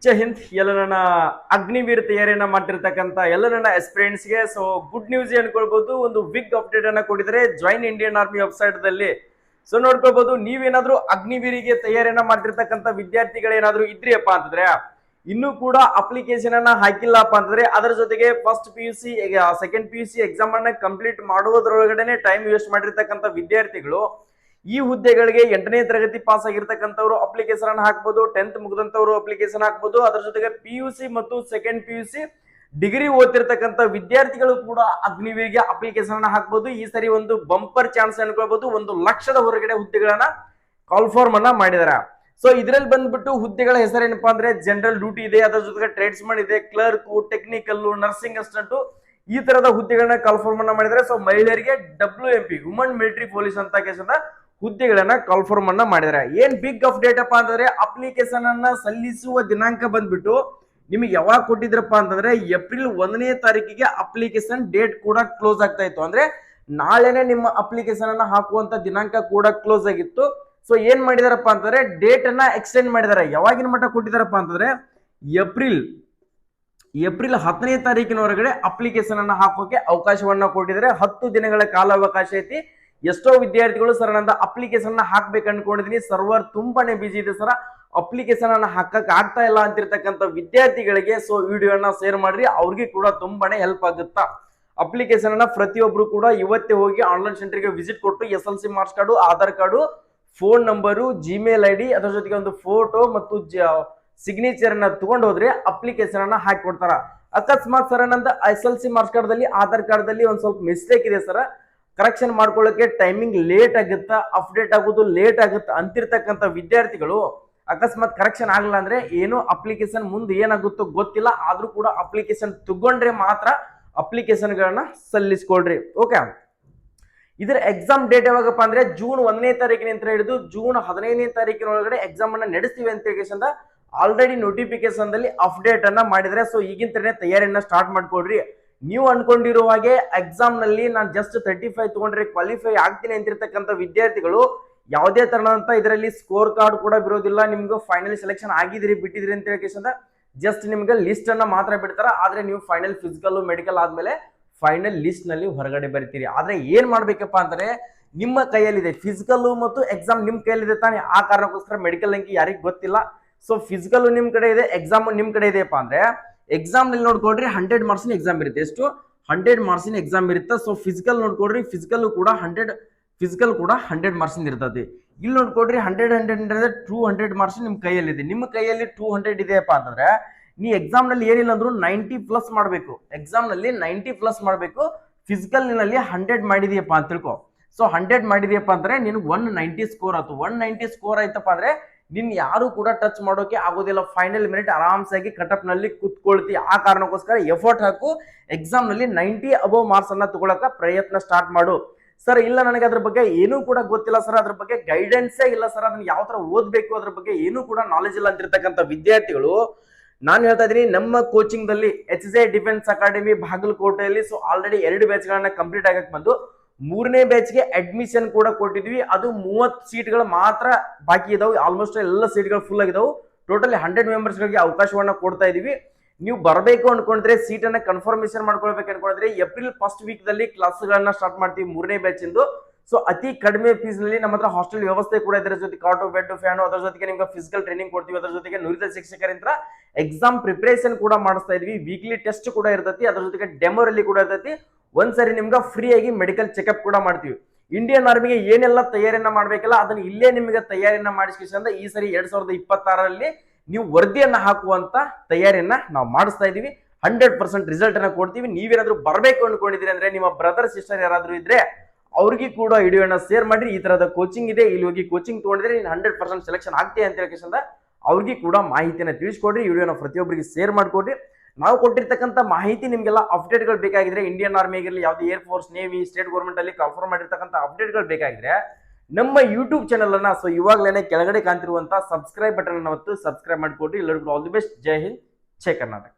ಜೈ ಹಿಂದ್ ಎಲ್ಲ ನನ್ನ ಅಗ್ನಿವೀರ್ ತಯಾರಿಯನ್ನ ಮಾಡಿರ್ತಕ್ಕಂಥ ಎಲ್ಲ ನನ್ನ ಎಸ್ಪಿರೆಂಟ್ಸ್ಗೆ ಸೊ ಗುಡ್ ನ್ಯೂಸ್ ಅನ್ಕೊಳ್ಬಹುದು. ಒಂದು ಬಿಗ್ ಅಪ್ಡೇಟ್ ಅನ್ನ ಕೊಟ್ಟಿದ್ದಾರೆ ಜಾಯಿನ್ ಇಂಡಿಯನ್ ಆರ್ಮಿ ವೆಬ್ಸೈಟ್ ದಲ್ಲಿ. ಸೊ ನೋಡ್ಕೊಳ್ಬಹುದು, ನೀವೇನಾದ್ರೂ ಅಗ್ನಿವೀರಿಗೆ ತಯಾರಿಯನ್ನ ಮಾಡಿರ್ತಕ್ಕಂಥ ವಿದ್ಯಾರ್ಥಿಗಳೇನಾದ್ರೂ ಇದ್ರಿಯಪ್ಪ ಅಂತಂದ್ರೆ, ಇನ್ನೂ ಕೂಡ ಅಪ್ಲಿಕೇಶನ್ ಅನ್ನ ಹಾಕಿಲ್ಲಪ್ಪ ಅಂತಂದ್ರೆ, ಅದರ ಜೊತೆಗೆ first PUC second PUC exam ಅನ್ನ ಕಂಪ್ಲೀಟ್ ಮಾಡುವುದರೊಳಗಡೆ ಟೈಮ್ ವೇಸ್ಟ್ ಮಾಡಿರ್ತಕ್ಕಂಥ ವಿದ್ಯಾರ್ಥಿಗಳು ಈ ಹುದ್ದೆಗಳಿಗೆ 8ನೇ ತರಗತಿ ಪಾಸ್ ಆಗಿರ್ತಕ್ಕಂಥವ್ರು ಅಪ್ಲಿಕೇಶನ್ ಅನ್ನು ಹಾಕಬಹುದು, 10th ಮುಗಿದಂತವ್ರು ಅಪ್ಲಿಕೇಶನ್ ಹಾಕಬಹುದು. ಅದರ ಜೊತೆಗೆ PUC ಮತ್ತು ಸೆಕೆಂಡ್ PUC ಡಿಗ್ರಿ ಓದ್ತಿರ್ತಕ್ಕಂಥ ವಿದ್ಯಾರ್ಥಿಗಳು ಕೂಡ ಅಗ್ನಿವೀರ್ಗೆ ಅಪ್ಲಿಕೇಶನ್ ಅನ್ನ ಹಾಕಬಹುದು. ಈ ಸರಿ ಒಂದು ಬಂಪರ್ ಚಾನ್ಸ್ ಅನ್ಕೊಳ್ಬಹುದು. 1,00,000 ಹೊರಗಡೆ ಹುದ್ದೆಗಳನ್ನ ಕಾಲ್ ಫಾರ್ಮ್ ಅನ್ನ ಮಾಡಿದಾರೆ. ಸೊ ಇದರಲ್ಲಿ ಬಂದ್ಬಿಟ್ಟು ಹುದ್ದೆಗಳ ಹೆಸರೇನಪ್ಪಾ ಅಂದ್ರೆ ಜನರಲ್ ಡ್ಯೂಟಿ ಇದೆ, ಅದರ ಜೊತೆಗೆ ಟ್ರೇಡ್ಸ್ಮನ್ ಇದೆ, ಕ್ಲರ್ಕ್, ಟೆಕ್ನಿಕಲ್, ನರ್ಸಿಂಗ್ ಅಸಿಸ್ಟೆಂಟ್, ಈ ತರದ ಹುದ್ದೆಗಳನ್ನ ಕಾಲ್ ಫಾರ್ಮ್ ಅನ್ನ ಮಾಡಿದ್ದಾರೆ. ಸೊ ಮಹಿಳೆಯರಿಗೆ WMP ವುಮನ್ ಮಿಲಿಟರಿ ಪೊಲೀಸ್ ಅಂತ ಕೇಸನ್ನ ಹುದ್ದೆಗಳನ್ನ ಕಾಲ್ ಫಾರ್ಮ್ ಅನ್ನ ಮಾಡಿದ್ದಾರೆ. ಏನ್ ಬಿಗ್ ಅಪ್ಡೇಟ್ ಅಪ್ಪ ಅಂತಂದ್ರೆ, ಅಪ್ಲಿಕೇಶನ್ ಅನ್ನ ಸಲ್ಲಿಸುವ ದಿನಾಂಕ ಬಂದ್ಬಿಟ್ಟು ನಿಮಗೆ ಯಾವಾಗ ಕೊಟ್ಟಿದ್ರಪ್ಪ ಅಂತಂದ್ರೆ ಏಪ್ರಿಲ್ 1ನೇ ತಾರೀಕಿಗೆ ಅಪ್ಲಿಕೇಶನ್ ಡೇಟ್ ಕೂಡ ಕ್ಲೋಸ್ ಆಗ್ತಾ ಇತ್ತು. ಅಂದ್ರೆ ನಾಳೆನೆ ನಿಮ್ಮ ಅಪ್ಲಿಕೇಶನ್ ಅನ್ನ ಹಾಕುವಂತ ದಿನಾಂಕ ಕೂಡ ಕ್ಲೋಸ್ ಆಗಿತ್ತು. ಸೊ ಏನ್ ಮಾಡಿದಾರಪ್ಪ ಅಂತಂದ್ರೆ ಡೇಟ್ ಅನ್ನ ಎಕ್ಸ್ಟೆಂಡ್ ಮಾಡಿದ್ದಾರೆ. ಯಾವಾಗಿನ ಮಟ್ಟ ಕೊಟ್ಟಿದಾರಪ್ಪ ಅಂತಂದ್ರೆ ಏಪ್ರಿಲ್ 10ನೇ ತಾರೀಕಿನವರೆಗಡೆ ಅಪ್ಲಿಕೇಶನ್ ಅನ್ನ ಹಾಕೋಕೆ ಅವಕಾಶವನ್ನ ಕೊಟ್ಟಿದ್ದಾರೆ. 10 ದಿನಗಳ ಕಾಲಾವಕಾಶ ಐತಿ. ಎಷ್ಟೋ ವಿದ್ಯಾರ್ಥಿಗಳು ಸರ್ ನಂದ ಅಪ್ಲಿಕೇಶನ್ ಹಾಕ್ಬೇಕು ಅನ್ಕೊಂಡಿದೀನಿ, ಸರ್ವರ್ ತುಂಬಾನೇ ಬಿಜಿ ಇದೆ ಸರ್, ಅಪ್ಲಿಕೇಶನ್ ಅನ್ನ ಹಾಕಕ್ ಆಗ್ತಾ ಇಲ್ಲ ಅಂತಿರ್ತಕ್ಕಂಥ ವಿದ್ಯಾರ್ಥಿಗಳಿಗೆ ಸೊ ವಿಡಿಯೋನ ಶೇರ್ ಮಾಡ್ರಿ, ಅವ್ರಿಗೆ ಕೂಡ ತುಂಬಾನೇ ಹೆಲ್ಪ್ ಆಗುತ್ತಾ. ಅಪ್ಲಿಕೇಶನ್ ಅನ್ನ ಪ್ರತಿಯೊಬ್ರು ಕೂಡ ಇವತ್ತೇ ಹೋಗಿ ಆನ್ಲೈನ್ ಸೆಂಟರ್ಗೆ ವಿಸಿಟ್ ಕೊಟ್ಟು SLC marks card, Aadhaar card, phone number, Gmail ID, ಅದರ ಜೊತೆಗೆ ಒಂದು ಫೋಟೋ ಮತ್ತು ಸಿಗ್ನೇಚರ್ ಅನ್ನ ತಗೊಂಡು ಹೋದ್ರೆ ಅಪ್ಲಿಕೇಶನ್ ಅನ್ನ ಹಾಕಿ ಕೊಡ್ತಾರ. ಅಕಸ್ಮಾತ್ ಸರ್ ನಂದ SLC ಮಾರ್ಕ್ಸ್ ಕಾರ್ಡ್ ದಲ್ಲಿ, ಆಧಾರ್ ಕಾರ್ಡ್ ದಲ್ಲಿ ಒಂದ್ ಸ್ವಲ್ಪ ಮಿಸ್ಟೇಕ್ ಇದೆ ಸರ್, ಕರೆಕ್ಷನ್ ಮಾಡ್ಕೊಳ್ಳೋಕೆ ಟೈಮಿಂಗ್ ಲೇಟ್ ಆಗುತ್ತಾ, ಅಪ್ಡೇಟ್ ಆಗೋದು ಲೇಟ್ ಆಗುತ್ತಾ ಅಂತಿರ್ತಕ್ಕಂಥ ವಿದ್ಯಾರ್ಥಿಗಳು ಅಕಸ್ಮಾತ್ ಕರೆಕ್ಷನ್ ಆಗಲ್ಲ ಅಂದ್ರೆ ಏನು ಅಪ್ಲಿಕೇಶನ್ ಮುಂದೆ ಏನಾಗುತ್ತೋ ಗೊತ್ತಿಲ್ಲ, ಆದ್ರೂ ಕೂಡ ಅಪ್ಲಿಕೇಶನ್ ತಗೊಂಡ್ರೆ ಮಾತ್ರ ಅಪ್ಲಿಕೇಶನ್ ಗಳನ್ನ ಸಲ್ಲಿಸ್ಕೊಳ್ರಿ. ಓಕೆ, ಇದರ ಎಕ್ಸಾಮ್ ಡೇಟ್ ಯಾವಾಗಪ್ಪ ಅಂದ್ರೆ ಜೂನ್ 1ನೇ ತಾರೀಕಿನಿಂದ ಹಿಡಿದು ಜೂನ್ 15ನೇ ತಾರೀಕಿನೊಳಗಡೆ ಎಕ್ಸಾಮ್ ಅನ್ನ ನಡೆಸ್ತೀವಿ ಅಂತ ಹೇಳಿ ಆಲ್ರೆಡಿ ನೋಟಿಫಿಕೇಶನ್ ದಲ್ಲಿ ಅಪ್ಡೇಟ್ ಅನ್ನ ಮಾಡಿದ್ರೆ. ಸೊ ಈಗಿಂತನೇ ತಯಾರಿಯನ್ನ ಸ್ಟಾರ್ಟ್ ಮಾಡ್ಕೊಳ್ರಿ. ನೀವು ಅನ್ಕೊಂಡಿರುವ ಹಾಗೆ ಎಕ್ಸಾಮ್ ನಲ್ಲಿ ನಾನು ಜಸ್ಟ್ 35 ತಗೊಂಡ್ರೆ ಕ್ವಾಲಿಫೈ ಆಗ್ತೀನಿ ಅಂತಿರ್ತಕ್ಕಂಥ ವಿದ್ಯಾರ್ಥಿಗಳು ಯಾವುದೇ ತರನಾದಂತ ಇದರಲ್ಲಿ ಸ್ಕೋರ್ ಕಾರ್ಡ್ ಕೂಡ ಬಿರೋದಿಲ್ಲ. ನಿಮ್ಗೆ ಫೈನಲ್ ಸೆಲೆಕ್ಷನ್ ಆಗಿದ್ರಿ ಬಿಟ್ಟಿದ್ರಿ ಅಂತ ಹೇಳಿ ಜಸ್ಟ್ ನಿಮ್ಗೆ ಲಿಸ್ಟ್ ಅನ್ನ ಮಾತ್ರ ಬಿಡ್ತಾರ. ಆದ್ರೆ ನೀವು ಫೈನಲ್ ಫಿಸಿಕಲ್ ಮೆಡಿಕಲ್ ಆದ್ಮೇಲೆ ಫೈನಲ್ ಲಿಸ್ಟ್ ನಲ್ಲಿ ಹೊರಗಡೆ ಬರ್ತೀರಿ. ಆದ್ರೆ ಏನ್ ಮಾಡ್ಬೇಕಪ್ಪ ಅಂದ್ರೆ ನಿಮ್ಮ ಕೈಯಲ್ಲಿದೆ ಫಿಸಿಕಲ್ ಮತ್ತು ಎಕ್ಸಾಮ್ ನಿಮ್ ಕೈಯಲ್ಲಿದೆ ತಾನೆ, ಆ ಕಾರಣಕ್ಕೋಸ್ಕರ ಮೆಡಿಕಲ್ ಅಂಕಿ ಯಾರಿಗ್ ಗೊತ್ತಿಲ್ಲ. ಸೊ ಫಿಸಿಕಲ್ ನಿಮ್ ಕಡೆ ಇದೆ, ಎಕ್ಸಾಮ್ ನಿಮ್ ಕಡೆ ಇದೆಯಪ್ಪ ಅಂದ್ರೆ ಎಕ್ಸಾಮ್ ನಲ್ಲಿ ನೋಡ್ಕೊಳ್ರಿ 100 ಮಾರ್ಕ್ಸ್ ಎಕ್ಸಾಮ್ ಇರುತ್ತೆ. ಎಷ್ಟು 100 ಮಾರ್ಕ್ಸ್ ಎಕ್ಸಾಮ್ ಇರುತ್ತೆ. ಸೊ ಫಿಸಿಕಲ್ ನೋಡ್ಕೊಳ್ರಿ, ಫಿಸಿಕಲ್ ಕೂಡ 100 ಮಾರ್ಕ್ಸ್ ಇರ್ತದೆ. ಇಲ್ಲಿ ನೋಡ್ಕೊಳ್ರಿ 100 200 ಮಾರ್ಕ್ಸ್ ನಿಮ್ ಕೈಯಲ್ಲಿದೆ. ನಿಮ್ಮ ಕೈಯಲ್ಲಿ 200 ಇದೆಯಪ್ಪ ಅಂತಂದ್ರೆ ನೀ ಎಕ್ಸಾಮ್ ನಲ್ಲಿ ಏನಿಲ್ಲ ಅಂದ್ರೂ 90+ ಮಾಡಬೇಕು. ಎಕ್ಸಾಮ್ ನಲ್ಲಿ 90+ ಮಾಡಬೇಕು. ಫಿಸಿಕಲ್ ನಲ್ಲಿ 100 ಮಾಡಿದೀಯಪ್ಪ ಅಂತ ತಿಳ್ಕೊ. ಸೊ 100 ಮಾಡಿದೀಯಪ್ಪ ಅಂದ್ರೆ ನಿನ್ಗೆ 190 ಸ್ಕೋರ್ ಆಯ್ತು. 190 ಸ್ಕೋರ್ ಆಯ್ತಪ್ಪ ಅಂದ್ರೆ ನಿನ್ ಯಾರು ಕೂಡ ಟಚ್ ಮಾಡೋಕೆ ಆಗೋದಿಲ್ಲ. ಫೈನಲ್ ಮಿನಿಟ್ ಆರಾಮ್ಸಾಗಿ ಕಟಪ್ ನಲ್ಲಿ ಕುತ್ಕೊಳ್ತಿ. ಆ ಕಾರಣಕ್ಕೋಸ್ಕರ ಎಫರ್ಟ್ ಹಾಕು, ಎಕ್ಸಾಮ್ ನಲ್ಲಿ 90 ಅಬೌವ್ ಮಾರ್ಕ್ಸ್ ಅನ್ನ ತಗೊಳಕ ಪ್ರಯತ್ನ ಸ್ಟಾರ್ಟ್ ಮಾಡು. ಸರ್ ಇಲ್ಲ ನನಗೆ ಅದ್ರ ಬಗ್ಗೆ ಏನೂ ಕೂಡ ಗೊತ್ತಿಲ್ಲ ಸರ್, ಅದ್ರ ಬಗ್ಗೆ ಗೈಡೆನ್ಸೇ ಇಲ್ಲ ಸರ್, ಅದನ್ನ ಯಾವ ತರ ಓದ್ಬೇಕು ಅದ್ರ ಬಗ್ಗೆ ಏನೂ ಕೂಡ ನಾಲೆಜ್ ಇಲ್ಲ ಅಂತಿರ್ತಕ್ಕಂಥ ವಿದ್ಯಾರ್ಥಿಗಳು ನಾನು ಹೇಳ್ತಾ ಇದೀನಿ, ನಮ್ಮ ಕೋಚಿಂಗ್ ದಲ್ಲಿ HJ ಡಿಫೆನ್ಸ್ ಅಕಾಡೆಮಿ ಬಾಗಲಕೋಟೆಯಲ್ಲಿ ಸೊ ಆಲ್ರೆಡಿ 2 ಬ್ಯಾಚ್ ಗಳನ್ನ ಕಂಪ್ಲೀಟ್ ಆಗಕ್ ಬಂದು 3ನೇ ಬ್ಯಾಚ್ಗೆ ಅಡ್ಮಿಷನ್ ಕೂಡ ಕೊಟ್ಟಿದ್ವಿ. ಅದು 30 ಸೀಟ್ಗಳು ಮಾತ್ರ ಬಾಕಿ ಇದಾವೆ. ಆಲ್ಮೋಸ್ಟ್ ಎಲ್ಲ ಸೀಟ್ಗಳು ಫುಲ್ ಆಗಿದಾವೆ. ಟೋಟಲಿ 100 ಮೆಂಬರ್ಸ್ ಗಳಿಗೆ ಅವಕಾಶವನ್ನ ಕೊಡ್ತಾ ಇದೀವಿ. ನೀವು ಬರಬೇಕು ಅನ್ಕೊಂಡ್ರೆ, ಸೀಟ್ ಅನ್ನ ಕನ್ಫರ್ಮೇಶನ್ ಮಾಡ್ಕೊಳ್ಬೇಕು ಅನ್ಕೊಂಡ್ರೆ ಏಪ್ರಿಲ್ 1st ವೀಕ್ ದಲ್ಲಿ ಕ್ಲಾಸ್ಗಳನ್ನ ಸ್ಟಾರ್ಟ್ ಮಾಡ್ತೀವಿ 3ನೇ ಬ್ಯಾಚ್ ಇಂದು. ಸೊ ಅತಿ ಕಡಿಮೆ ಫೀಸ್ ನಲ್ಲಿ ನಮ್ಮ ಹತ್ರ ಹಾಸ್ಟೆಲ್ ವ್ಯವಸ್ಥೆ ಕೂಡ ಇದರ ಜೊತೆ ಕಾಟು, ಬೆಡ್, ಫ್ಯಾನು, ಅದರ ಜೊತೆಗೆ ನಿಮ್ಗೆ ಫಿಸಿಕಲ್ ಟ್ರೈನಿಂಗ್ ಕೊಡ್ತೀವಿ. ಅದರ ಜೊತೆಗೆ ನುರಿತ ಶಿಕ್ಷಕರಿಂದ ಎಕ್ಸಾಮ್ ಪ್ರಿಪರೇಷನ್ ಕೂಡ ಮಾಡಿಸ್ತಾ ಇದೀವಿ. ವೀಕ್ಲಿ ಟೆಸ್ಟ್ ಕೂಡ ಇರ್ತೈತಿ, ಅದರ ಜೊತೆಗೆ ಡೆಮೋ ರಲ್ಲಿ ಕೂಡ ಇರ್ತೈತಿ. ಒಂದ್ಸರಿ ನಿಮ್ಗೆ ಫ್ರೀ ಆಗಿ ಮೆಡಿಕಲ್ ಚೆಕ್ಅಪ್ ಕೂಡ ಮಾಡ್ತೀವಿ. ಇಂಡಿಯನ್ ಆರ್ಮಿಗೆ ಏನೆಲ್ಲ ತಯಾರಿಯನ್ನ ಮಾಡ್ಬೇಕಲ್ಲ ಅದನ್ನ ಇಲ್ಲೇ ನಿಮಗೆ ತಯಾರಿಯನ್ನ ಮಾಡಿಸ್ಕೊಂಡ ಈ ಸರಿ 2026ರಲ್ಲಿ ನೀವು ವರದಿಯನ್ನ ಹಾಕುವಂತ ತಯಾರಿಯನ್ನ ನಾವು ಮಾಡಿಸ್ತಾ ಇದೀವಿ. 100% ರಿಸಲ್ಟ್ ಅನ್ನ ಕೊಡ್ತೀವಿ. ನೀವೇನಾದ್ರೂ ಬರ್ಬೇಕು ಅನ್ಕೊಂಡಿದ್ರಿ ಅಂದ್ರೆ ನಿಮ್ಮ ಬ್ರದರ್ ಸಿಸ್ಟರ್ ಯಾರಾದ್ರೂ ಇದ್ರೆ ಅವ್ರಿಗೆ ಕೂಡ ವಿಡಿಯೋನ ಶೇರ್ ಮಾಡ್ರಿ. ಈ ತರದ ಕೋಚಿಂಗ್ ಇದೆ, ಇಲ್ಲಿ ಹೋಗಿ ಕೋಚಿಂಗ್ ತಗೊಂಡಿದ್ರೆ 100% ಸೆಲೆಕ್ಷನ್ ಆಗ್ತೀಯ ಅಂತ ಹೇಳಿ ಅವ್ರಿಗೆ ಕೂಡ ಮಾಹಿತಿನ ತಿಳಿಸ್ಕೊಡ್ರಿ. ವಿಡಿಯೋನ ಪ್ರತಿಯೊಬ್ಬರಿಗೆ ಶೇರ್ ಮಾಡ್ಕೊಡ್ರಿ. ನಾವು ಕೊಟ್ಟಿರ್ತಕ್ಕಂಥ ಮಾಹಿತಿ ನಿಮ್ಗೆಲ್ಲ ಅಪ್ಡೇಟ್ಗಳು ಬೇಕಾಗಿದ್ರೆ, ಇಂಡಿಯನ್ ಆರ್ಮಿ ಆಗಿರಲಿ, ಯಾವುದೇ air force, navy, state government ಅಲ್ಲಿ ಕನ್ಫರ್ಮ್ ಮಾಡಿರ್ತಕ್ಕಂಥ ಅಪ್ಡೇಟ್ಗಳು ಬೇಕಾಗಿದ್ರೆ ನಮ್ಮ ಯೂಟ್ಯೂಬ್ ಚಾನಲ್ ಅನ್ನ ಸೊ ಇವಾಗಲೇ ಕೆಳಗಡೆ ಕಾಣ್ತಿರುವಂತ ಸಬ್ಸ್ಕ್ರೈಬ್ ಬಟನ್ ಅನ್ನು ಒತ್ತು ಸಬ್ಸ್ಕ್ರೈಬ್ ಮಾಡ್ಕೊಡ್ರಿ. ಎಲ್ಲರಿಗೂ all the best. Jai Hind, Jai Karnataka.